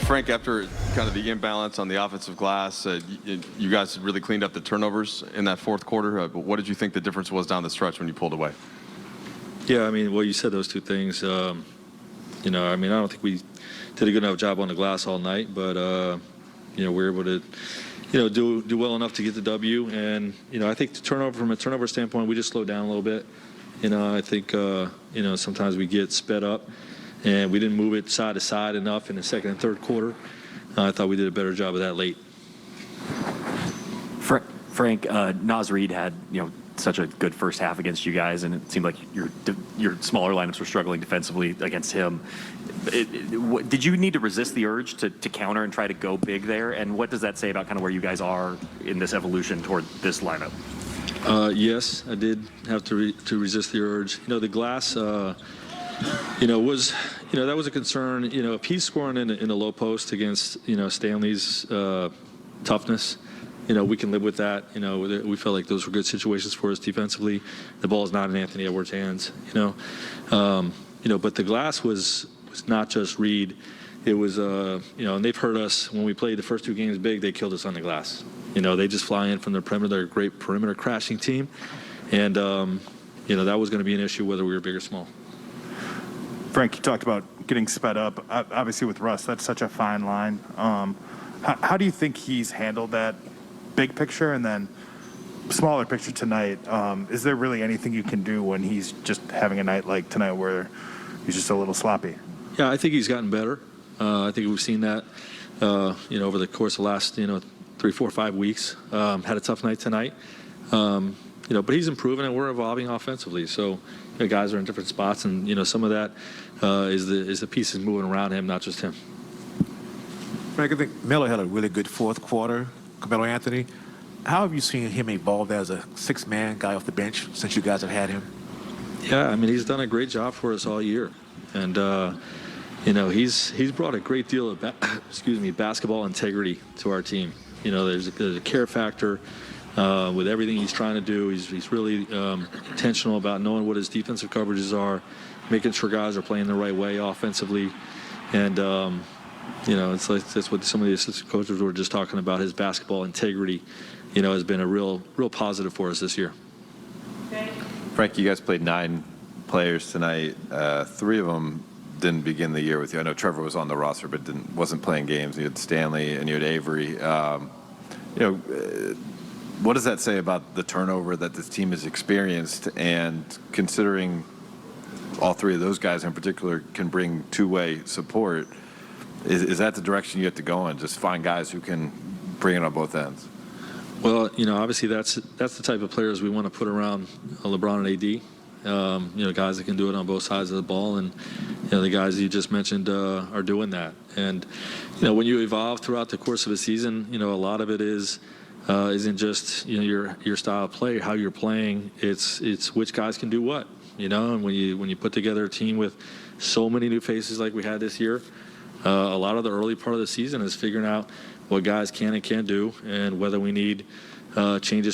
Frank, after kind of the imbalance on the offensive glass, you guys really cleaned up the turnovers in that fourth quarter. But what did you think the difference was down the stretch when you pulled away? Yeah, I mean, well, you said those two things. I don't think we did a good enough job on the glass all night, but we were able to, do well enough to get the W. And I think from a turnover standpoint, we just slowed down a little bit. I think sometimes we get sped up, and we didn't move it side to side enough in the second and third quarter. I thought we did a better job of that late. Frank, Naz Reid had such a good first half against you guys, and it seemed like your smaller lineups were struggling defensively against him. Did you need to resist the urge to counter and try to go big there? And what does that say about kind of where you guys are in this evolution toward this lineup? Yes, I did have to resist the urge. The glass, was that was a concern. If he's scoring in a low post against Stanley's toughness, we can live with that. We felt like those were good situations for us defensively. The ball is not in Anthony Edwards' hands. But the glass was not just Reed. It was and they've hurt us when we played the first two games big. They killed us on the glass. They just fly in from the perimeter. They're a great perimeter crashing team, and that was going to be an issue whether we were big or small. Frank, you talked about getting sped up. Obviously, with Russ, that's such a fine line. How do you think he's handled that big picture, and then smaller picture tonight? Is there really anything you can do when he's just having a night like tonight where he's just a little sloppy? Yeah, I think he's gotten better. I think we've seen that, over the course of the last, 3, 4, 5 weeks. Had a tough night tonight. But he's improving, and we're evolving offensively. So guys are in different spots, and some of that is the pieces moving around him, not just him. Frank, I think Miller had a really good fourth quarter. Carmelo Anthony, how have you seen him evolve as a six-man guy off the bench since you guys have had him? Yeah, I mean, he's done a great job for us all year, and he's brought a great deal of basketball integrity to our team. There's a care factor with everything he's trying to do. He's really intentional about knowing what his defensive coverages are, making sure guys are playing the right way offensively, and it's like that's what some of the assistant coaches were just talking about. His basketball integrity, has been a real positive for us this year. Frank, you guys played 9 players tonight. 3 of them didn't begin the year with you. I know Trevor was on the roster, but wasn't playing games. You had Stanley and you had Avery. What does that say about the turnover that this team has experienced? And considering all 3 of those guys in particular can bring two-way support, is that the direction you have to go in? Just find guys who can bring it on both ends. Well, obviously that's the type of players we want to put around LeBron and AD. Guys that can do it on both sides of the ball, and the guys you just mentioned are doing that. And when you evolve throughout the course of a season, a lot of it isn't just your style of play, how you're playing. It's which guys can do what. And when you put together a team with so many new faces like we had this year, a lot of the early part of the season is figuring out what guys can and can't do, and whether we need changes